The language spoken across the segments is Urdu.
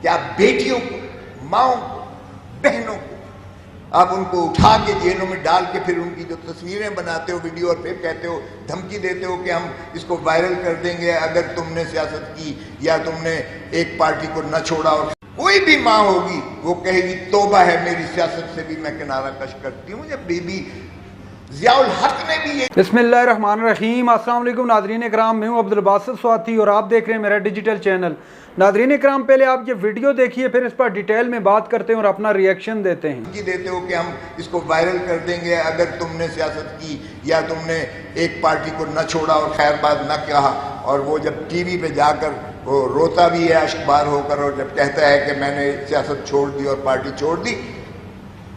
کہ آپ بیٹیوں کو، ماؤں کو، بہنوں کو آپ ان کو اٹھا کے جیلوں میں ڈال کے پھر ان کی جو تصویریں بناتے ہو ویڈیو، اور پھر کہتے ہو، دھمکی دیتے ہو کہ ہم اس کو وائرل کر دیں گے اگر تم نے سیاست کی یا تم نے ایک پارٹی کو نہ چھوڑا. اور کوئی بھی ماں ہوگی وہ کہے گی توبہ ہے میری سیاست سے بھی میں کنارہ کش کرتی ہوں. جب بی بی ضیاء الحق نے بھی یہ. بسم اللہ الرحمن الرحیم. السلام علیکم ناظرین اکرام، میں ہوں عبدالباسط سواتی اور آپ دیکھ رہے ہیں میرا ڈیجیٹل چینل. ناظرین اکرام، پہلے آپ یہ ویڈیو دیکھیے، پھر اس پر ڈیٹیل میں بات کرتے ہیں اور اپنا ریئیکشن دیتے ہیں. دیتے ہو کہ ہم اس کو وائرل کر دیں گے اگر تم نے سیاست کی یا تم نے ایک پارٹی کو نہ چھوڑا اور خیر بات نہ کہا. اور وہ جب ٹی وی پہ جا کر وہ روتا بھی ہے اشکبار ہو کر، اور جب کہتا ہے کہ میں نے سیاست چھوڑ دی اور پارٹی چھوڑ دی،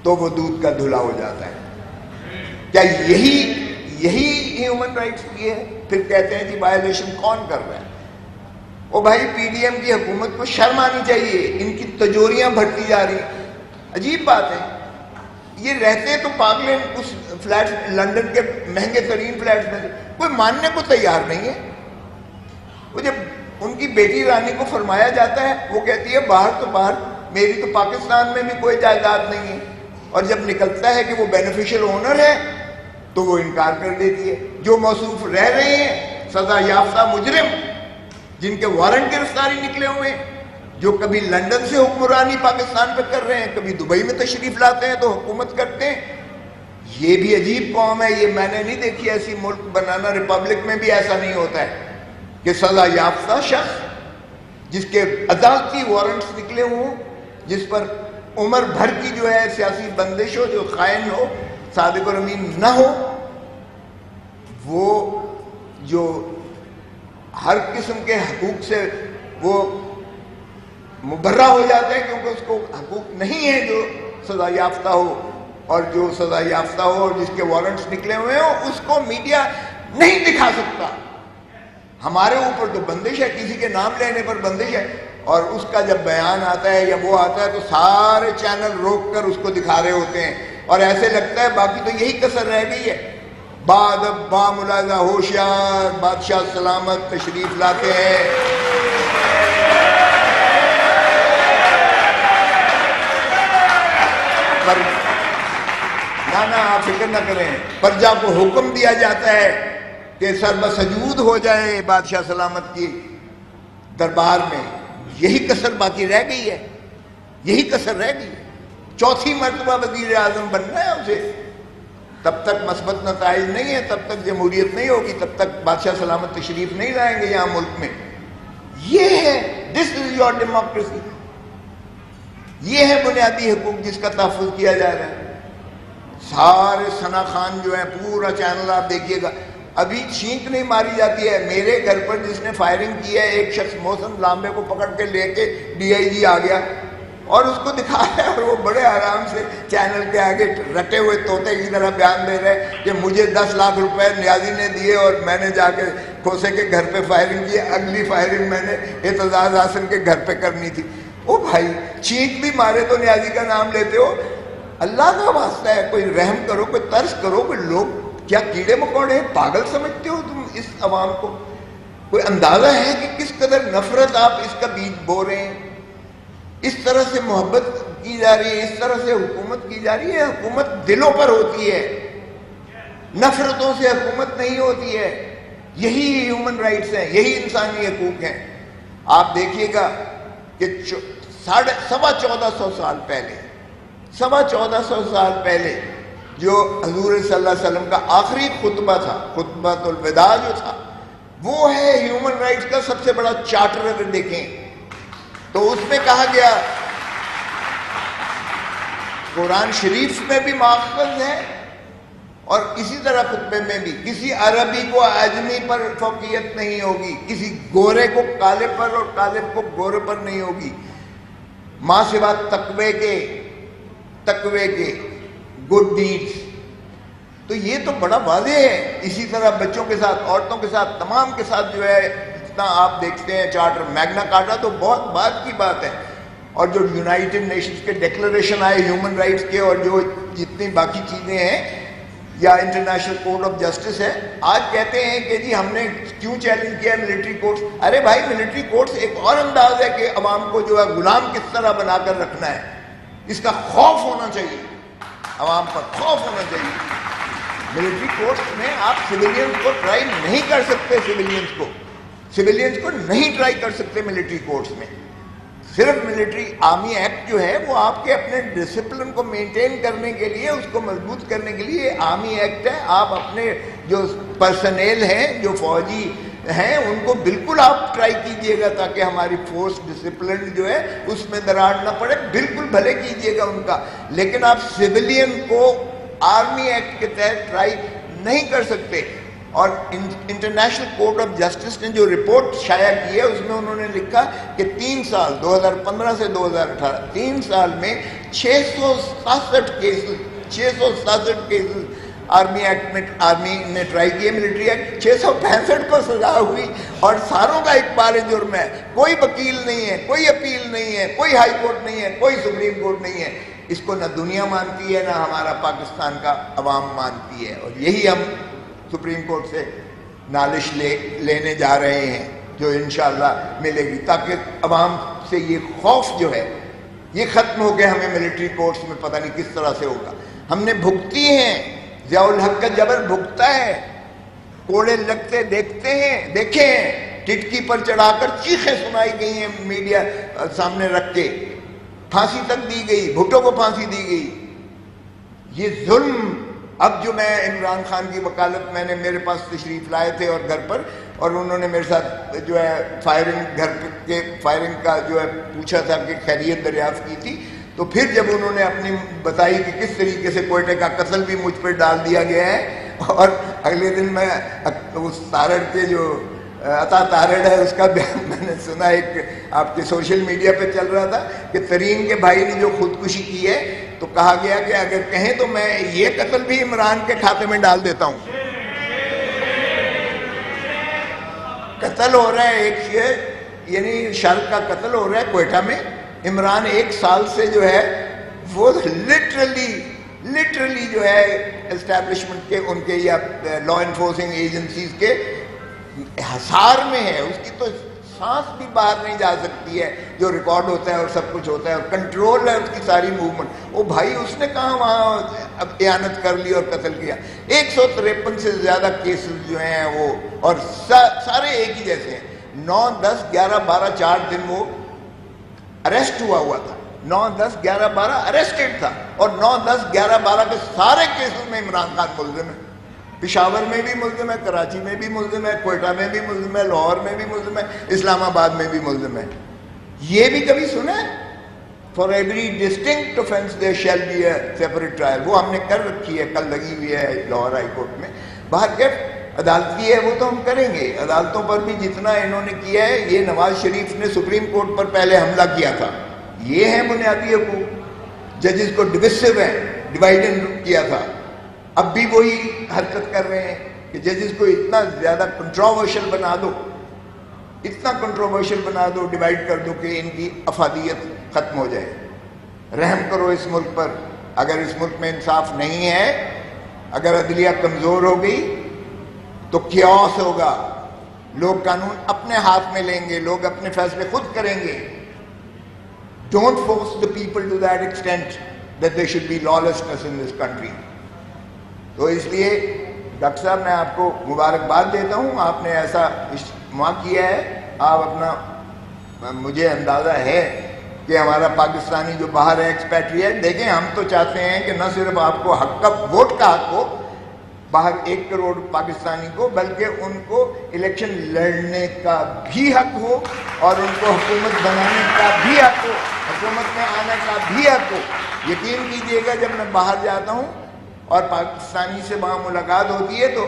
تو وہ دودھ کا دھلا ہو جاتا ہے. کیا یہی ہیومن رائٹس کی ہے؟ پھر کہتے ہیں جی وائلیشن کون کر رہا ہے؟ او بھائی، پی ڈی ایم کی حکومت کو شرم آنی چاہیے، ان کی تجوریاں بڑھتی جا رہی ہیں. عجیب بات ہے، یہ رہتے تو پاگل اس فلیٹ لندن کے مہنگے ترین فلیٹس میں، کوئی ماننے کو تیار نہیں ہے. وہ جب ان کی بیٹی رانی کو فرمایا جاتا ہے، وہ کہتی ہے باہر تو باہر، میری تو پاکستان میں بھی کوئی جائیداد نہیں ہے. اور جب نکلتا ہے کہ وہ بینیفیشل اونر ہے تو وہ انکار کر دیتی ہے. جو موصوف رہ رہے ہیں سزا یافتہ مجرم، جن کے وارنٹ گرفتاری نکلے ہوئے ہیں، جو کبھی لندن سے حکمرانی پاکستان پہ کر رہے ہیں، کبھی دبئی میں تشریف لاتے ہیں تو حکومت کرتے ہیں. یہ بھی عجیب قوم ہے، یہ میں نے نہیں دیکھی ایسی ملک. بنانا ریپبلک میں بھی ایسا نہیں ہوتا ہے کہ سزا یافتہ شخص جس کے عدالتی وارنٹس نکلے ہوں، جس پر عمر بھر کی جو ہے سیاسی بندش ہو، جو خائن ہو، صادق اور امین نہ ہو، وہ جو ہر قسم کے حقوق سے وہ مبرہ ہو جاتا ہے کیونکہ اس کو حقوق نہیں ہے جو سزا یافتہ ہو. اور جو سزا یافتہ ہو اور جس کے وارنٹس نکلے ہوئے ہوں، اس کو میڈیا نہیں دکھا سکتا. ہمارے اوپر تو بندش ہے، کسی کے نام لینے پر بندش ہے. اور اس کا جب بیان آتا ہے یا وہ آتا ہے تو سارے چینل روک کر اس کو دکھا رہے ہوتے ہیں. اور ایسے لگتا ہے باقی تو یہی کسر رہ گئی ہے. بادب با ملاحظہ ہوشیار بادشاہ سلامت تشریف لاتے ہیں. پر نہ آپ فکر نہ کریں، پرجا کو حکم دیا جاتا ہے کہ سر بسجود ہو جائے بادشاہ سلامت کی دربار میں. یہی کسر باقی رہ گئی ہے، یہی کسر رہ گئی ہے. چوتھی مرتبہ وزیر اعظم بننا ہے اسے. تب تک مثبت نتائج نہیں ہے، تب تک جمہوریت نہیں ہوگی، تب تک بادشاہ سلامت تشریف نہیں لائیں گے یہاں ملک میں. یہ ہے دس از یور ڈیموکریسی. یہ ہے بنیادی حقوق جس کا تحفظ کیا جا رہا ہے. سارے ثنا خان جو ہیں، پورا چینل آپ دیکھیے گا، ابھی چھینک نہیں ماری جاتی ہے. میرے گھر پر جس نے فائرنگ کی ہے، ایک شخص محسن لامبے کو پکڑ کے لے کے ڈی آئی جی آ گیا اور اس کو دکھا رہا ہے، اور وہ بڑے آرام سے چینل کے آگے رٹے ہوئے طوطے کی طرح بیان دے رہے کہ مجھے 10 لاکھ روپے نیازی نے دیے اور میں نے جا کے کھوسے کے گھر پہ فائرنگ کی. اگلی فائرنگ میں نے اعتزاز حسن کے گھر پہ کرنی تھی. او بھائی، چینک بھی مارے تو نیازی کا نام لیتے ہو. اللہ کا واسطہ ہے، کوئی رحم کرو، کوئی ترس کرو. کوئی لوگ کیا کیڑے مکوڑے ہیں، پاگل سمجھتے ہو تم اس عوام کو؟ کوئی اندازہ ہے کہ کس قدر نفرت آپ اس کا بیج بو رہے ہیں؟ اس طرح سے محبت کی جا رہی ہے، اس طرح سے حکومت کی جا رہی ہے. حکومت دلوں پر ہوتی ہے، نفرتوں سے حکومت نہیں ہوتی ہے. یہی ہیومن رائٹس ہیں، یہی انسانی حقوق ہیں. آپ دیکھیے گا کہ 1450 سال پہلے، 1450 سال پہلے جو حضور صلی اللہ علیہ وسلم کا آخری خطبہ تھا، خطبۃ الوداع جو تھا، وہ ہے ہیومن رائٹس کا سب سے بڑا چارٹر. اگر دیکھیں تو اس میں کہا گیا، قرآن شریف میں بھی ماخذ ہے اور اسی طرح خطبے میں بھی، کسی عربی کو اعجمی پر فوقیت نہیں ہوگی، کسی گورے کو کالے پر اور کالے کو گورے پر نہیں ہوگی، ماں سوا تقوی کے گڈ ڈیڈز. تو یہ تو بڑا واضح ہے. اسی طرح بچوں کے ساتھ، عورتوں کے ساتھ، تمام کے ساتھ جو ہے جتنا آپ دیکھتے ہیں چارٹر، میگنا کارٹا تو بہت بعد کی بات ہے. اور جو یونائٹڈ نیشنز کے ڈیکلریشن آئے ہیومن رائٹس کے، اور جو جتنی باقی چیزیں ہیں، یا انٹرنیشنل کورٹ آف جسٹس ہے. آج کہتے ہیں کہ جی ہم نے کیوں چیلنج کیا ملٹری کورٹس. ارے بھائی ملٹری کورٹس ایک اور انداز ہے کہ عوام کو جو ہے غلام کس طرح بنا کر رکھنا ہے. اس کا خوف ہونا چاہیے, عوام پر خوف ہونا چاہیے. ملٹری کورٹس میں آپ سویلینز کو ٹرائی نہیں کر سکتے, سویلینز کو نہیں ٹرائی کر سکتے ملٹری کورٹس میں. صرف ملٹری آرمی ایکٹ جو ہے وہ آپ کے اپنے ڈسپلن کو مینٹین کرنے کے لیے, اس کو مضبوط کرنے کے لیے آرمی ایکٹ ہے. آپ اپنے جو پرسنل ہیں, جو فوجی ہیں, ان کو بالکل آپ ٹرائی کیجئے گا تاکہ ہماری فورس ڈسپلن جو ہے اس میں دراڑ نہ پڑے, بالکل بھلے کیجئے گا ان کا. لیکن آپ سویلین کو آرمی ایکٹ کے تحت ٹرائی نہیں کر سکتے. اور انٹرنیشنل کورٹ آف جسٹس نے جو رپورٹ شائع کی ہے اس میں انہوں نے لکھا کہ 3 سال 2015 سے 2018 3 سال میں 667 کیسز آرمی نے ٹرائی کیے. ملٹری ایکٹ 665 کو سزا ہوئی اور ساروں کا اقبال جرم ہے. کوئی وکیل نہیں ہے, کوئی اپیل نہیں ہے, کوئی ہائی کورٹ نہیں ہے, کوئی سپریم کورٹ نہیں ہے. اس کو نہ دنیا مانتی ہے نہ ہمارا پاکستان کا عوام مانتی ہے. اور یہی ہم سپریم کورٹ سے نالش لینے جا رہے ہیں جو انشاءاللہ ملے گی, تاکہ عوام سے یہ خوف جو ہے یہ ختم ہو کے ہمیں ملٹری کورٹس میں پتہ نہیں کس طرح سے ہوگا. ہم نے بھگتی ہیں, ضیاء الحق کا جبر بھگتا ہے, کوڑے لگتے دیکھے ہیں, ٹٹکی پر چڑھا کر چیخیں سنائی گئی ہیں میڈیا سامنے رکھ کے, پھانسی تک دی گئی, بھٹو کو پھانسی دی گئی. یہ ظلم. اب جو میں عمران خان کی وکالت, میں نے میرے پاس تشریف لائے تھے اور گھر پر, اور انہوں نے میرے ساتھ جو ہے فائرنگ کا جو ہے پوچھا تھا کہ خیریت دریافت کی تھی. تو پھر جب انہوں نے اپنی بتائی کہ کس طریقے سے کوئٹے کا قتل بھی مجھ پر ڈال دیا گیا ہے, اور اگلے دن میں اس تارڑ کے جو عطا تارڑ ہے اس کا بیان میں نے سنا, ایک آپ کے سوشل میڈیا پہ چل رہا تھا کہ ترین کے بھائی نے جو خودکشی کی ہے تو کہا گیا کہ اگر کہیں تو میں یہ قتل بھی عمران کے کھاتے میں ڈال دیتا ہوں. قتل ہو رہا ہے ایک یعنی شرک کا قتل ہو رہا ہے کوئٹہ میں. عمران 1 سال سے جو ہے وہ لٹرلی جو ہے اسٹیبلشمنٹ کے ان کے یا لا انفورسنگ ایجنسیز کے حصار میں ہے. اس کی تو سانس بھی باہر نہیں جا سکتی ہے, جو ریکارڈ ہوتا ہے اور سب کچھ ہوتا ہے اور کنٹرول ہے اس کی ساری موومنٹ. وہ بھائی اس نے کہاں وہاں اب اعانت کر لی اور قتل کیا. 153 سے زیادہ کیسز جو ہیں وہ, اور سارے ایک ہی جیسے ہیں. 9, 10, 11, 12 4 دن وہ اریسٹ ہوا تھا. 9, 10, 11, 12 اریسٹڈ تھا, اور 9, 10, 11, 12 کے سارے کیسز میں عمران خان ملزم ہے. پشاور میں بھی ملزم ہے, کراچی میں بھی ملزم ہے, کوئٹہ میں بھی ملزم ہے, لاہور میں بھی ملزم ہے, اسلام آباد میں بھی ملزم ہے. یہ بھی کبھی سنا ہے؟ For every distinct offense there shall be a separate trial. وہ ہم نے کر رکھی ہے, کل لگی ہوئی ہے لاہور ہائی کورٹ میں. باہر کے عدالتی ہے وہ تو ہم کریں گے. عدالتوں پر بھی جتنا انہوں نے کیا ہے, یہ نواز شریف نے سپریم کورٹ پر پہلے حملہ کیا تھا. یہ ہیں بنیادی حقوق. ججز کو ڈویسو ہے, ڈیوائڈ کیا تھا. اب بھی وہی حرکت کر رہے ہیں کہ ججز کو اتنا زیادہ کنٹروورشل بنا دو, اتنا کنٹروورشل بنا دو, ڈیوائڈ کر دو کہ ان کی افادیت ختم ہو جائے. رحم کرو اس ملک پر. اگر اس ملک میں انصاف نہیں ہے, اگر عدلیہ کمزور ہو گئی تو کیوس ہوگا. لوگ قانون اپنے ہاتھ میں لیں گے, لوگ اپنے فیصلے خود کریں گے. Don't force the people to that extent that there should be lawlessness in this country. تو اس لیے ڈاکٹر صاحب میں آپ کو مبارکباد دیتا ہوں, آپ نے ایسا اجتماع کیا ہے. آپ اپنا, مجھے اندازہ ہے کہ ہمارا پاکستانی جو باہر ہے ایکسپیٹریٹ, دیکھیں ہم تو چاہتے ہیں کہ نہ صرف آپ کو حق کا ووٹ کا حق ہو باہر 1 کروڑ پاکستانی کو, بلکہ ان کو الیکشن لڑنے کا بھی حق ہو, اور ان کو حکومت بنانے کا بھی حق ہو, حکومت میں آنے کا بھی حق ہو. یقین کیجئے گا جب میں باہر جاتا ہوں اور پاکستانی سے وہاں ملاقات ہوتی ہے تو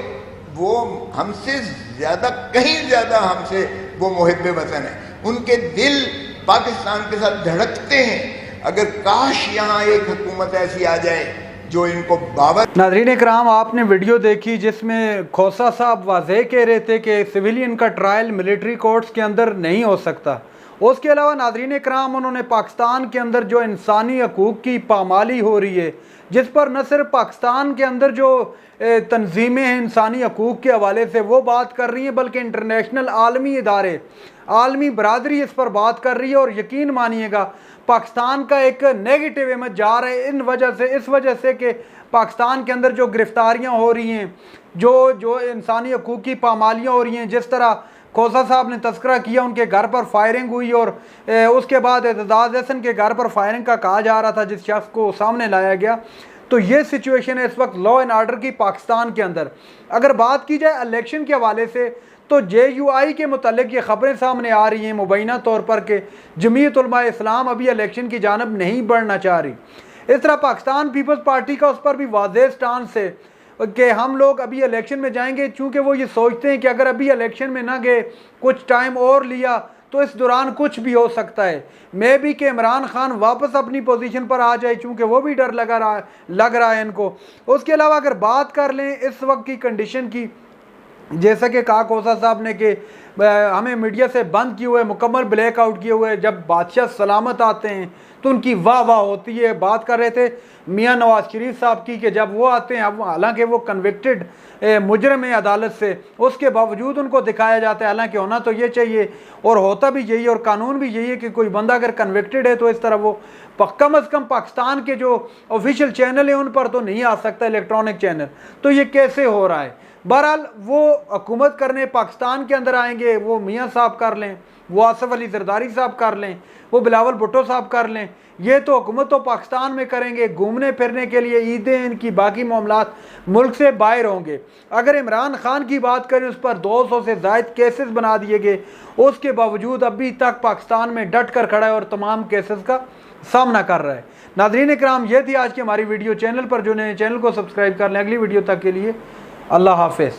وہ ہم سے زیادہ, کہیں زیادہ ہم سے وہ محب وطن ہیں. ان کے دل پاکستان کے ساتھ دھڑکتے ہیں. اگر کاش یہاں ایک حکومت ایسی آ جائے جو ان کو باور. ناظرین کرام, آپ نے ویڈیو دیکھی جس میں کھوسہ صاحب واضح کہہ رہے تھے کہ سویلین کا ٹرائل ملٹری کورٹس کے اندر نہیں ہو سکتا, اس کے علاوہ ناظرین اکرام انہوں نے پاکستان کے اندر جو انسانی حقوق کی پامالی ہو رہی ہے، جس پر نہ صرف پاکستان کے اندر جو تنظیمیں ہیں انسانی حقوق کے حوالے سے وہ بات کر رہی ہیں، بلکہ انٹرنیشنل عالمی ادارے، عالمی برادری اس پر بات کر رہی ہے، اور یقین مانیے گا پاکستان کا ایک نیگیٹو امیج جا رہا ہے اس وجہ سے کہ پاکستان کے اندر جو گرفتاریاں ہو رہی ہیں، جو انسانی حقوق کی پامالیاں ہو رہی ہیں، جس طرح کھوسا صاحب نے تذکرہ کیا ان کے گھر پر فائرنگ ہوئی، اور اس کے بعد اعتزاز احسن کے گھر پر فائرنگ کا کہا جا رہا تھا جس شخص کو سامنے لایا گیا. تو یہ سچویشن ہے اس وقت لا اینڈ آرڈر کی پاکستان کے اندر. اگر بات کی جائے الیکشن کے حوالے سے تو JUI کے متعلق یہ خبریں سامنے آ رہی ہیں مبینہ طور پر کہ جمعیت علماء اسلام ابھی الیکشن کی جانب نہیں بڑھنا چاہ رہی. اس طرح پاکستان پیپلز پارٹی کا اس پر بھی واضح سٹانس ہے کہ ہم لوگ ابھی الیکشن میں جائیں گے، چونکہ وہ یہ سوچتے ہیں کہ اگر ابھی الیکشن میں نہ گئے، کچھ ٹائم اور لیا تو اس دوران کچھ بھی ہو سکتا ہے، میں بھی کہ عمران خان واپس اپنی پوزیشن پر آ جائے، چونکہ وہ بھی ڈر لگ رہا ہے ان کو. اس کے علاوہ اگر بات کر لیں اس وقت کی کنڈیشن کی، جیسا کہ کہا کوسا صاحب نے کہ ہمیں میڈیا سے بند کیے ہوئے، مکمل بلیک آؤٹ کیے ہوئے، جب بادشاہ سلامت آتے ہیں تو ان کی واہ واہ ہوتی ہے. بات کر رہے تھے میاں نواز شریف صاحب کی کہ جب وہ آتے ہیں، اب حالانکہ وہ کنوکٹڈ مجرم ہیں عدالت سے، اس کے باوجود ان کو دکھایا جاتا ہے، حالانکہ ہونا تو یہ چاہیے اور ہوتا بھی یہی، اور قانون بھی یہی ہے کہ کوئی بندہ اگر کنوکٹڈ ہے تو اس طرح وہ کم از کم پاکستان کے جو آفیشیل چینل ہیں ان پر تو نہیں آ سکتا، الیکٹرانک چینل. تو یہ کیسے ہو رہا ہے؟ بہرحال وہ حکومت کرنے پاکستان کے اندر آئیں گے، وہ میاں صاحب کر لیں، وہ آصف علی زرداری صاحب کر لیں، وہ بلاول بھٹو صاحب کر لیں، یہ تو حکومت تو پاکستان میں کریں گے، گھومنے پھرنے کے لیے عیدیں ان کی باقی معاملات ملک سے باہر ہوں گے. اگر عمران خان کی بات کریں اس پر 200 سے زائد کیسز بنا دیے گئے، اس کے باوجود ابھی تک پاکستان میں ڈٹ کر کھڑا ہے اور تمام کیسز کا سامنا کر رہا ہے. ناظرین اکرام، یہ تھی آج کی ہماری ویڈیو. چینل پر جو نئے چینل کو سبسکرائب کر لیں. اگلی ویڈیو تک کے لیے اللہ حافظ.